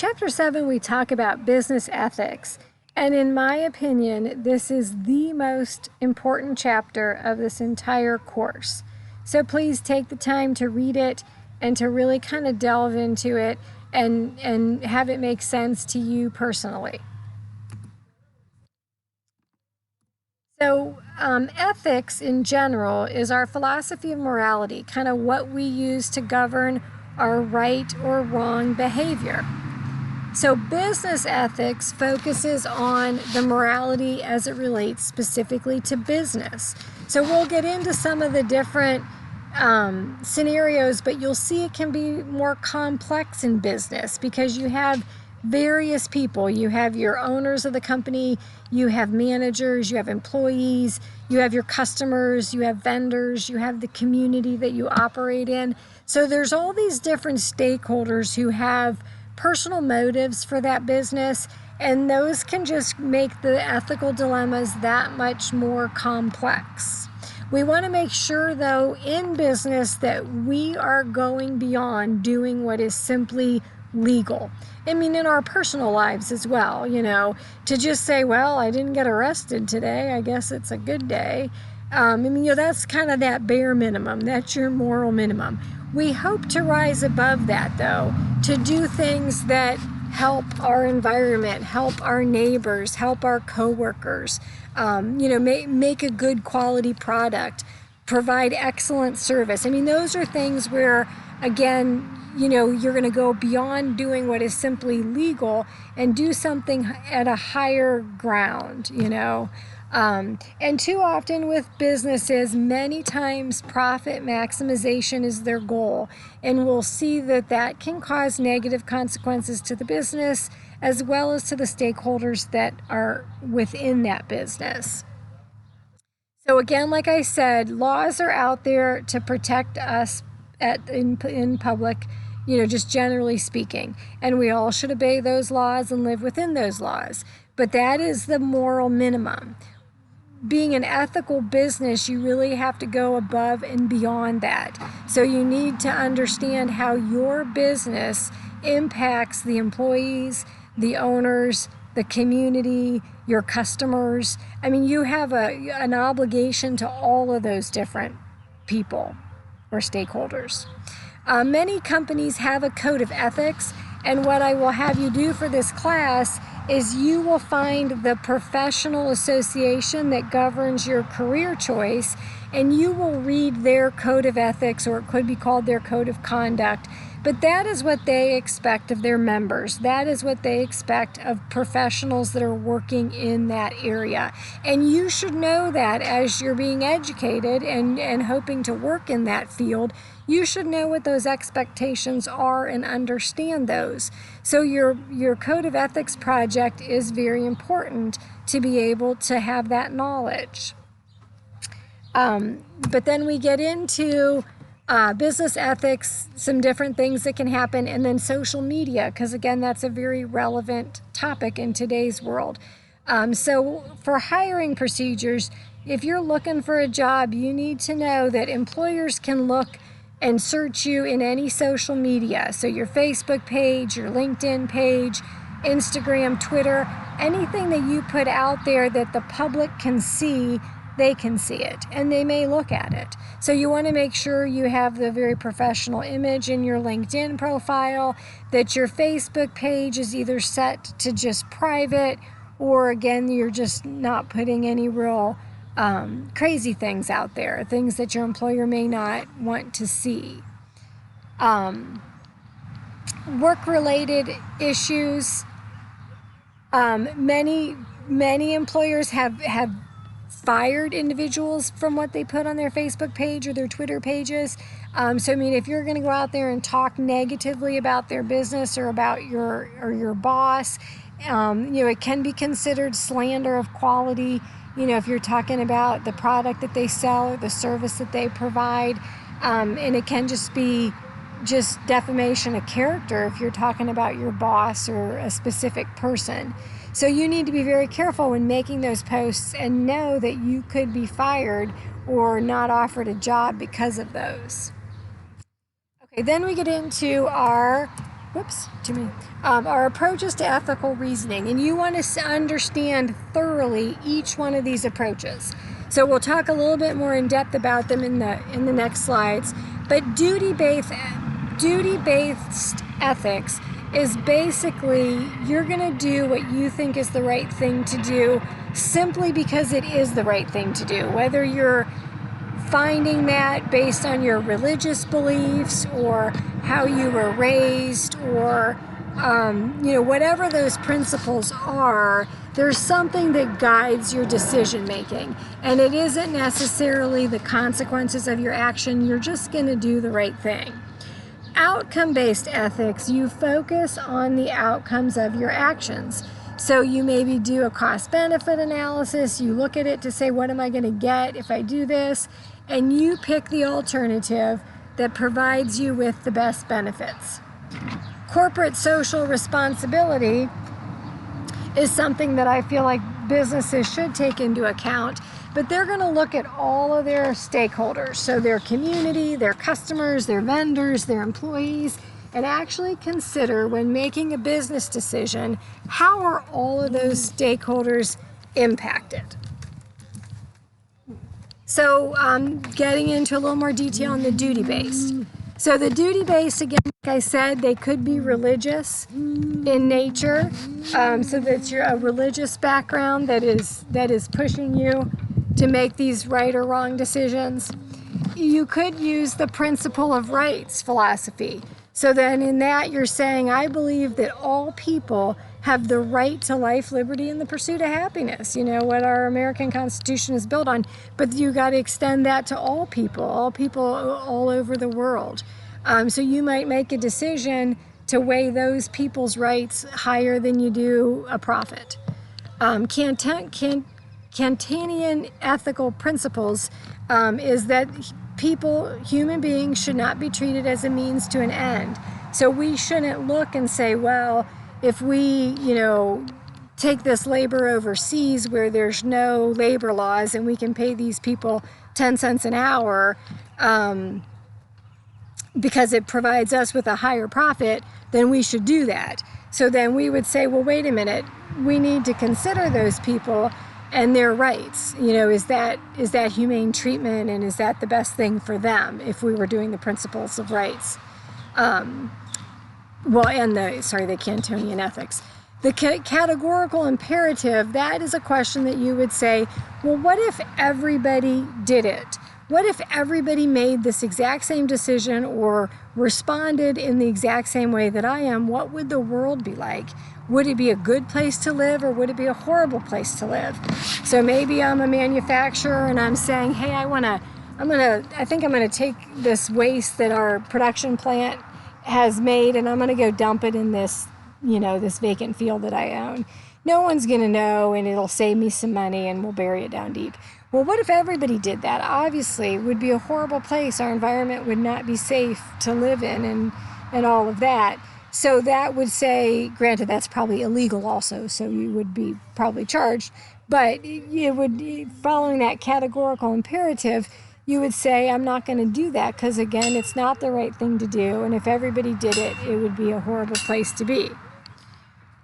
Chapter 7, we talk about business ethics. And in my opinion, this is the most important chapter of this entire course. So please take the time to read it and to really kind of delve into it and have it make sense to you personally. So ethics in general is our philosophy of morality, kind of what we use to govern our right or wrong behavior. So business ethics focuses on the morality as it relates specifically to business. So we'll get into some of the different scenarios, but you'll see it can be more complex in business because you have various people. You have your owners of the company, you have managers, you have employees, you have your customers, you have vendors, you have the community that you operate in. So there's all these different stakeholders who have personal motives for that business, and those can just make the ethical dilemmas that much more complex. We want to make sure, though, in business that we are going beyond doing what is simply legal. I mean, in our personal lives as well, to just say, well, I didn't get arrested today, I guess it's a good day. That's kind of that bare minimum. That's your moral minimum. We hope to rise above that, though, to do things that help our environment, help our neighbors, help our coworkers, make a good quality product, provide excellent service. I mean, those are things where, again, you're going to go beyond doing what is simply legal and do something at a higher ground, And too often with businesses, many times profit maximization is their goal. And we'll see that that can cause negative consequences to the business as well as to the stakeholders that are within that business. So again, like I said, laws are out there to protect us in public, just generally speaking. And we all should obey those laws and live within those laws. But that is the moral minimum. Being an ethical business, you really have to go above and beyond that. So you need to understand how your business impacts the employees, the owners, the community, your customers. I mean, you have an obligation to all of those different people or stakeholders. Many companies have a code of ethics, and what I will have you do for this class is you will find the professional association that governs your career choice, and you will read their code of ethics, or it could be called their code of conduct. But that is what they expect of their members. That is what they expect of professionals that are working in that area. And you should know that as you're being educated and hoping to work in that field. You should know what those expectations are and understand those. So your code of ethics project is very important to be able to have that knowledge. But then we get into business ethics, some different things that can happen, and then social media, because again, that's a very relevant topic in today's world. So for hiring procedures, if you're looking for a job, you need to know that employers can look and search you in any social media. So your Facebook page, your LinkedIn page, Instagram, Twitter, anything that you put out there that the public can see, they can see it and they may look at it. So you want to make sure you have the very professional image in your LinkedIn profile, that your Facebook page is either set to just private, or again, you're just not putting any real crazy things out there, things that your employer may not want to see. Work-related issues. Many employers have fired individuals from what they put on their Facebook page or their Twitter pages. So I mean, if you're going to go out there and talk negatively about their business or about your boss, it can be considered slander of quality. If you're talking about the product that they sell or the service that they provide, and it can just be defamation of character if you're talking about your boss or a specific person. So you need to be very careful when making those posts and know that you could be fired or not offered a job because of those. Okay, then we get into our whoops, too many, are approaches to ethical reasoning, and you want to understand thoroughly each one of these approaches. So we'll talk a little bit more in depth about them in the next slides. But duty-based ethics is basically you're going to do what you think is the right thing to do simply because it is the right thing to do, whether you're finding that based on your religious beliefs or how you were raised or whatever those principles are. There's something that guides your decision making, and it isn't necessarily the consequences of your action. You're just going to do the right thing. Outcome-based ethics, you focus on the outcomes of your actions. So you maybe do a cost-benefit analysis. You look at it to say, what am I going to get if I do this? And you pick the alternative that provides you with the best benefits. Corporate social responsibility is something that I feel like businesses should take into account, but they're going to look at all of their stakeholders, so their community, their customers, their vendors, their employees, and actually consider when making a business decision, how are all of those stakeholders impacted? So getting into a little more detail on the duty-based. So the duty-based, again, like I said, they could be religious in nature, so that you're a religious background that is pushing you to make these right or wrong decisions. You could use the principle of rights philosophy. So then in that you're saying, I believe that all people have the right to life, liberty, and the pursuit of happiness, what our American Constitution is built on. But you got to extend that to all people all over the world. So you might make a decision to weigh those people's rights higher than you do a profit. Kantian ethical principles is that human beings should not be treated as a means to an end. So we shouldn't look and say, well, if we, take this labor overseas where there's no labor laws and we can pay these people 10 cents an hour because it provides us with a higher profit, then we should do that. So then we would say, well, wait a minute, we need to consider those people and their rights. Is that humane treatment, and is that the best thing for them if we were doing the principles of rights? The Kantian ethics. The categorical imperative, that is a question that you would say, well, what if everybody did it? What if everybody made this exact same decision or responded in the exact same way that I am? What would the world be like? Would it be a good place to live, or would it be a horrible place to live? So maybe I'm a manufacturer and I'm saying, hey, I think I'm gonna take this waste that our production plant has made and I'm gonna go dump it in this vacant field that I own. No one's gonna know, and it'll save me some money, and we'll bury it down deep. Well, what if everybody did that? Obviously, it would be a horrible place. Our environment would not be safe to live in and all of that. So that would say, granted, that's probably illegal also, so you would be probably charged, but it would, following that categorical imperative, you would say, I'm not going to do that because, again, it's not the right thing to do, and if everybody did it, it would be a horrible place to be.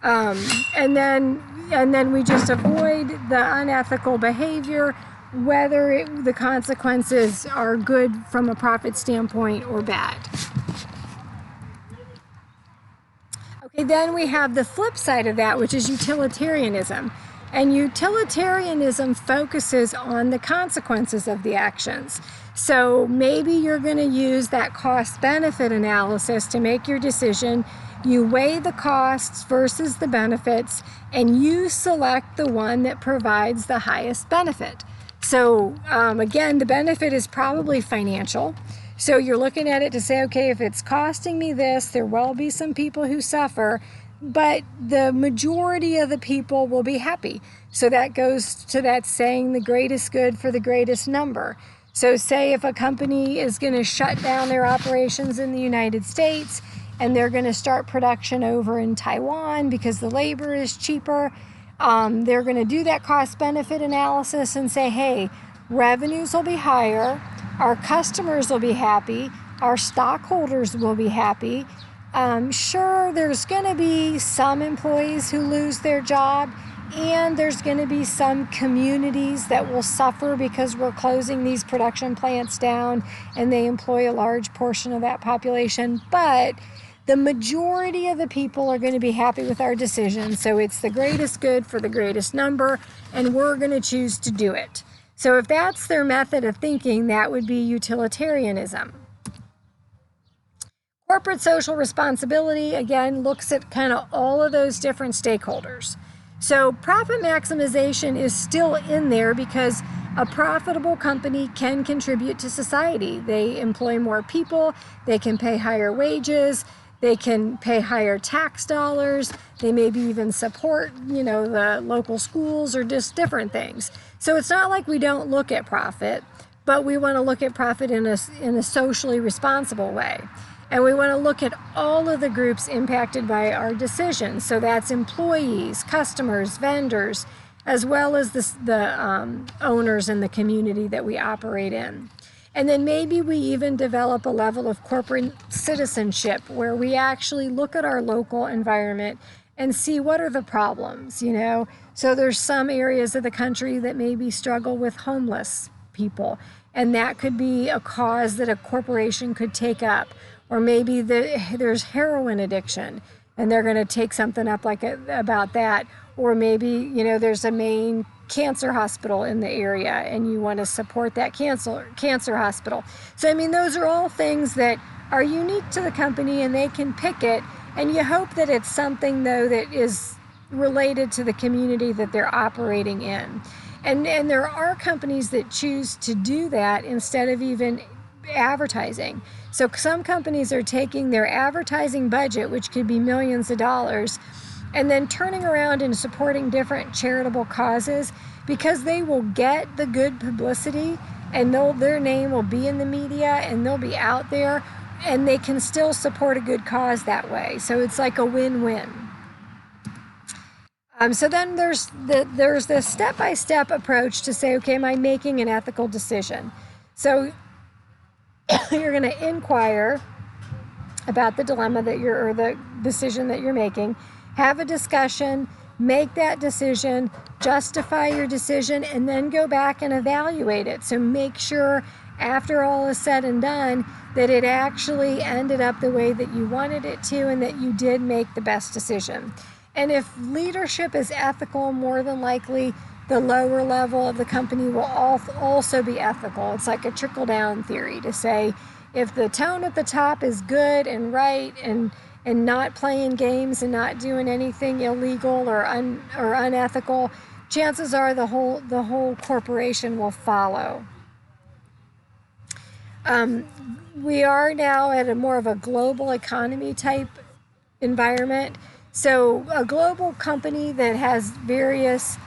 And then we just avoid the unethical behavior, whether the consequences are good from a profit standpoint or bad. Okay, then we have the flip side of that, which is utilitarianism. And utilitarianism focuses on the consequences of the actions. So maybe you're going to use that cost-benefit analysis to make your decision. You weigh the costs versus the benefits, and you select the one that provides the highest benefit. So again, the benefit is probably financial. So you're looking at it to say, okay, if it's costing me this, there will be some people who suffer, but the majority of the people will be happy. So that goes to that saying, the greatest good for the greatest number. So say if a company is going to shut down their operations in the United States and they're going to start production over in Taiwan because the labor is cheaper, they're going to do that cost-benefit analysis and say, hey, revenues will be higher, our customers will be happy, our stockholders will be happy, Sure, there's going to be some employees who lose their job, and there's going to be some communities that will suffer because we're closing these production plants down and they employ a large portion of that population. But the majority of the people are going to be happy with our decision. So it's the greatest good for the greatest number, and we're going to choose to do it. So if that's their method of thinking, that would be utilitarianism. Corporate social responsibility, again, looks at kind of all of those different stakeholders. So profit maximization is still in there because a profitable company can contribute to society. They employ more people, they can pay higher wages, they can pay higher tax dollars, they maybe even support, the local schools or just different things. So it's not like we don't look at profit, but we want to look at profit in a socially responsible way. And we want to look at all of the groups impacted by our decisions. So that's employees, customers, vendors, as well as the owners in the community that we operate in. And then maybe we even develop a level of corporate citizenship where we actually look at our local environment and see what are the problems, So there's some areas of the country that maybe struggle with homeless people, and that could be a cause that a corporation could take up. Or maybe there's heroin addiction, and they're going to take something up about that. Or maybe, there's a main cancer hospital in the area, and you want to support that cancer hospital. So, those are all things that are unique to the company, and they can pick it. And you hope that it's something, though, that is related to the community that they're operating in. And there are companies that choose to do that instead of even advertising. So some companies are taking their advertising budget, which could be millions of dollars, and then turning around and supporting different charitable causes because they will get the good publicity and their name will be in the media and they'll be out there, and they can still support a good cause that way. So it's like a win-win. So then there's this step-by-step approach to say, okay, am I making an ethical decision? So you're going to inquire about the dilemma or the decision that you're making, have a discussion, make that decision, justify your decision, and then go back and evaluate it. So make sure after all is said and done that it actually ended up the way that you wanted it to and that you did make the best decision. And if leadership is ethical, more than likely the lower level of the company will also be ethical. It's like a trickle-down theory to say if the tone at the top is good and right and not playing games and not doing anything illegal or unethical, chances are the whole corporation will follow. We are now at a more of a global economy type environment. So a global company that has various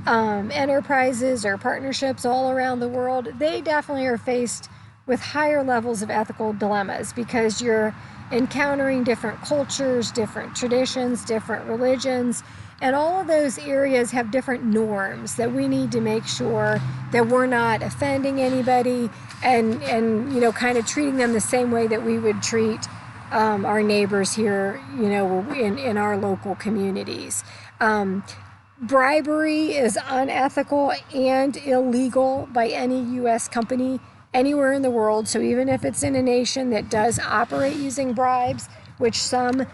enterprises or partnerships all around the world, they definitely are faced with higher levels of ethical dilemmas because you're encountering different cultures, different traditions, different religions, and all of those areas have different norms that we need to make sure that we're not offending anybody and kind of treating them the same way that we would treat our neighbors here, in our local communities. Bribery is unethical and illegal by any U.S. company anywhere in the world. So even if it's in a nation that does operate using bribes, which some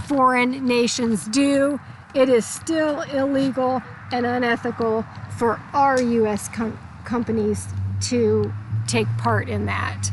foreign nations do, it is still illegal and unethical for our U.S. companies to take part in that.